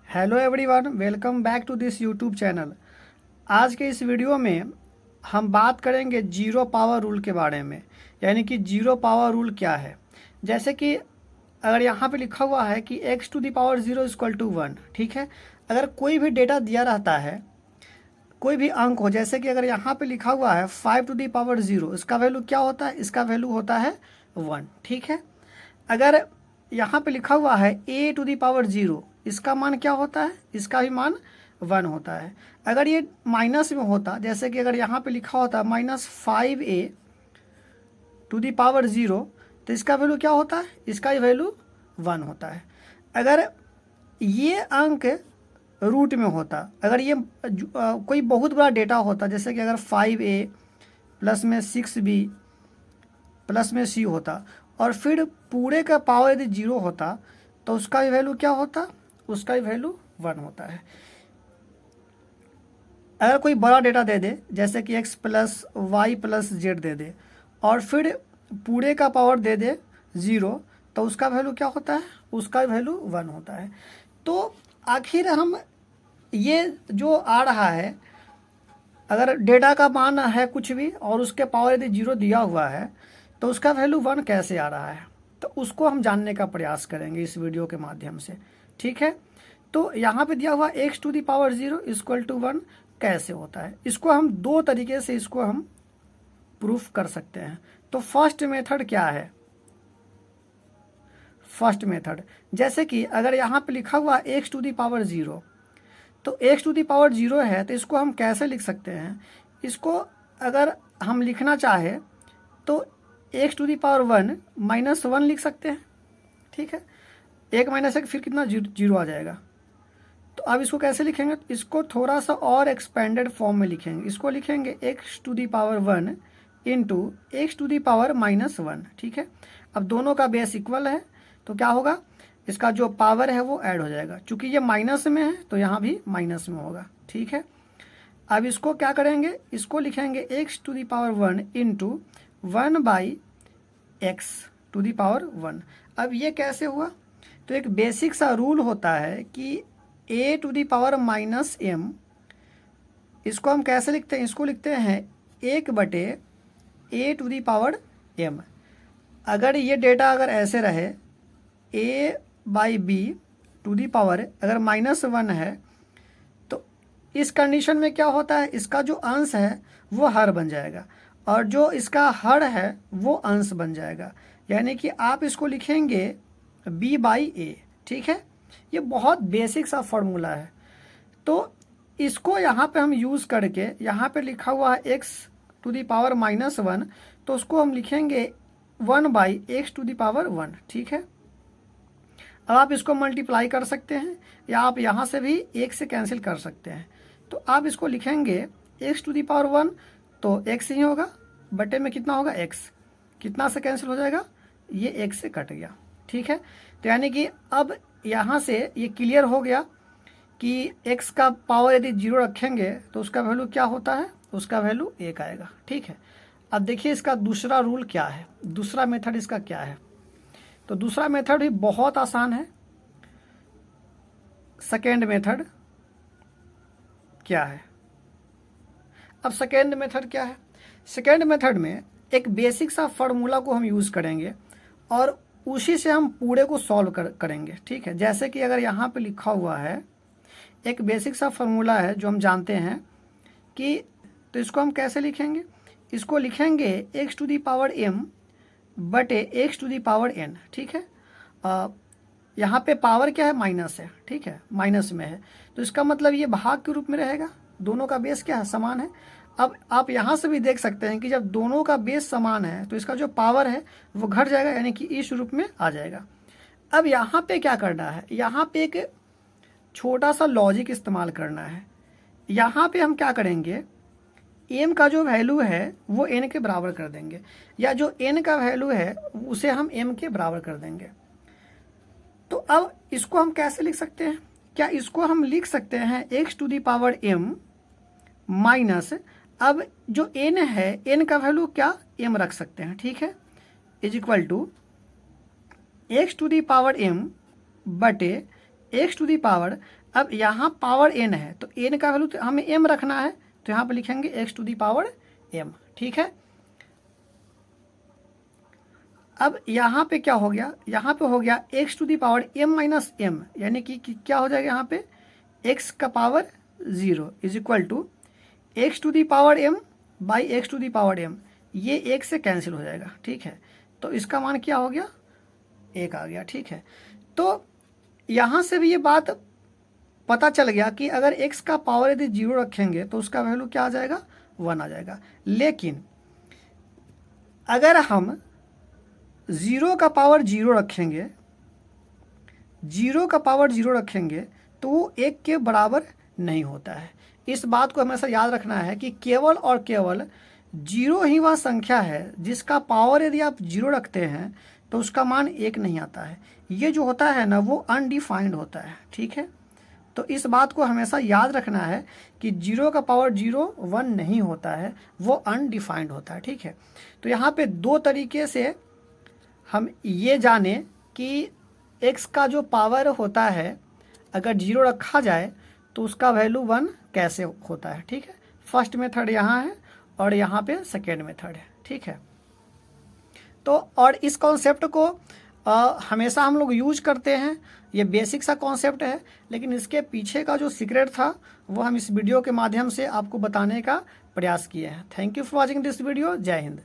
Hello everyone, welcome back to this YouTube channel. आज के इस वीडियो में हम बात करेंगे जीरो पावर रूल के बारे में। यानी कि जीरो पावर रूल क्या है। जैसे कि अगर यहाँ पे लिखा हुआ है कि x to the power 0 equal to 1, ठीक है। अगर कोई भी डेटा दिया रहता है, कोई भी अंक हो, जैसे कि अगर यहाँ पे लिखा हुआ है 5 टू दी पावर 0, इसका वैल्यू क्या होता है? इसका वैल्यू होता है 1, ठीक है। अगर यहाँ पे लिखा हुआ है a टू दी पावर 0, इसका मान क्या होता है? इसका भी मान 1 होता है। अगर ये माइनस में होता, जैसे कि अगर यहाँ पे लिखा होता -5a टू दी पावर 0, तो इसका वैल्यू क्या होता है? इसका ही वैल्यू 1 होता है। अगर ये अंक रूट में होता, अगर ये कोई बहुत बड़ा डेटा होता, जैसे कि अगर 5a प्लस में 6b प्लस में c होता और फिर पूरे का पावर यदि 0 होता, तो उसका भी वैल्यू क्या होता? उसका भी वैल्यू 1 होता है। अगर कोई बड़ा डेटा दे दे, जैसे कि x plus y plus z दे दे और फिर पूरे का पावर दे दे 0, तो उसका वैल्यू क्या होता है? उसका भी वैल्यू 1 होता है। तो आखिर हम ये जो आ रहा है, अगर डेटा का मान है कुछ भी और उसके पावर यदि 0 दिया हुआ है, तो उसका वैल्यू 1 कैसे आ रहा है, तो उसको हम जानने का प्रयास करेंगे इस वीडियो के माध्यम से, ठीक है। तो यहाँ पे दिया हुआ x to the power 0 equal to 1 कैसे होता है, इसको हम दो तरीके से इसको हम प्रूफ कर सकते हैं। तो फर्स्ट मेथड क्या है? फर्स्ट मेथड, जैसे कि अगर यहाँ पे लिखा हुआ x टू दी पावर 0, तो x टू दी पावर 0 है, तो इसको हम कैसे लिख सकते हैं? इसको अगर हम लिखना चाहे तो x टू दी पावर 1 -1 लिख सकते हैं, ठीक है। 1 - 1 फिर कितना? 0 आ जाएगा। तो अब इसको कैसे लिखेंगे? इसको थोड़ा सा और एक्सपेंडेड फॉर्म में लिखेंगे। इसको लिखेंगे x to the power 1 into x to the power -1, ठीक है। अब दोनों का बेस इक्वल है, तो क्या होगा? इसका जो पावर है वो ऐड हो जाएगा। चूंकि ये माइनस में है तो यहाँ भी माइनस में होगा, ठीक है। अब इसको क्या करेंगे? इसको लिखेंगे x to the power 1 into 1/x to the power 1। अब ये कैसे हुआ? तो एक बेसिक सा रूल होता है कि a to the power -m, इसको हम कैसे लिखते हैं? इसको लिखते हैं 1/a to the power m। अगर ये डेटा अगर ऐसे रहे a/b टू दी पावर अगर -1 है, तो इस कंडीशन में क्या होता है? इसका जो अंश है वो हर बन जाएगा और जो इसका हर है वो अंश बन जाएगा। यानी कि आप इसको लिखेंगे b/a, ठीक है। ये बहुत बेसिक सा फॉर्मूला है। तो इसको यहाँ पे हम यूज़ करके, यहाँ पे लिखा हुआ है x टू दी पावर -1, तो उसको हम लिखेंगे 1/x टू दी पावर 1, ठीक है। अब आप इसको मल्टीप्लाई कर सकते हैं या आप यहाँ से भी 1 से कैंसिल कर सकते हैं। तो आप इसको लिखेंगे x टू दी पावर 1, तो x ही होगा, बटे में कितना होगा? x। कितना से कैंसिल हो जाएगा? ये 1 से कट गया, ठीक है। तो यानी कि अब यहाँ से ये क्लियर हो गया कि x का पावर यदि 0 रखेंगे तो उसका वैल्यू क्या होता है? उसका वैल्यू 1 आएगा, ठीक है। अब देखिए इसका दूसरा रूल क्या है, दूसरा मेथड इसका क्या है। तो दूसरा मेथड भी बहुत आसान है। सेकेंड मेथड क्या है? अब सेकेंड मेथड क्या है? सेकेंड मेथड में एक बेसिक सा फार्मूला को हम यूज़ करेंगे और उसी से हम पूरे को सॉल्व करेंगे, ठीक है। जैसे कि अगर यहाँ पे लिखा हुआ है एक बेसिक सा फार्मूला है जो हम जानते हैं कि, तो इसको हम कैसे लिखेंगे? इसको लिखेंगे x to the power m बटे x to the power n, ठीक है। यहाँ पे पावर क्या है? माइनस है, ठीक है, माइनस में है, तो इसका मतलब ये भाग के रूप में रहेगा। दोनों का बेस क्या है? समान है। अब आप यहाँ से भी देख सकते हैं कि जब दोनों का बेस समान है तो इसका जो पावर है वो घट जाएगा, यानी कि इस रूप में आ जाएगा। अब यहाँ पे क्या करना है? यहाँ पे एक छोटा सा लॉजिक इस्तेमाल करना है। यहाँ पे हम क्या करेंगे? m का जो वैल्यू है वो n के बराबर कर देंगे, या जो n का वैल्यू है उसे हम m के बराबर कर देंगे। तो अब इसको हम कैसे लिख सकते हैं? क्या इसको हम लिख सकते हैं x to the power m minus, अब जो n है n का वैल्यू क्या? m रख सकते हैं, ठीक है, is equal to x to the power m बटे x टू दी पावर, अब यहाँ पावर n है तो n का वैल्यू तो हमें m रखना है, तो यहाँ पे लिखेंगे x to the power m। ठीक है, अब यहाँ पे क्या हो गया, यहाँ पे हो गया x to the power m minus m, यानी कि क्या हो जाएगा यहाँ पे x का power 0 is equal to x to the power m by x to the power m, ये एक से कैंसिल हो जाएगा। ठीक है, तो इसका मान क्या हो गया, 1 आ गया। ठीक है, तो यहाँ से भी ये बात पता चल गया कि अगर x का पावर यदि 0 रखेंगे तो उसका वैल्यू क्या आ जाएगा, 1 आ जाएगा। लेकिन अगर हम 0 का पावर 0 रखेंगे, 0 का पावर 0 रखेंगे तो वो 1 के बराबर नहीं होता है। इस बात को हमेशा याद रखना है कि केवल और केवल 0 ही वह संख्या है जिसका पावर यदि आप 0 रखते हैं तो उसका मान 1 नहीं आता है। ये जो होता है ना वो अनडिफाइंड होता है। ठीक है, तो इस बात को हमेशा याद रखना है कि 0 का पावर 0 1 नहीं होता है, वो अनडिफाइंड होता है। ठीक है, तो यहाँ पे 2 तरीके से हम ये जाने कि x का जो पावर होता है अगर 0 रखा जाए तो उसका वैल्यू 1 कैसे होता है। ठीक है, फर्स्ट मेथड यहाँ है और यहाँ पे सेकेंड मेथड है। ठीक है, तो और इस कॉन्सेप्ट को हमेशा हम लोग यूज करते हैं, ये बेसिक सा कॉन्सेप्ट है, लेकिन इसके पीछे का जो सीक्रेट था वो हम इस वीडियो के माध्यम से आपको बताने का प्रयास किए हैं। Thank you for watching this video. जय हिंद।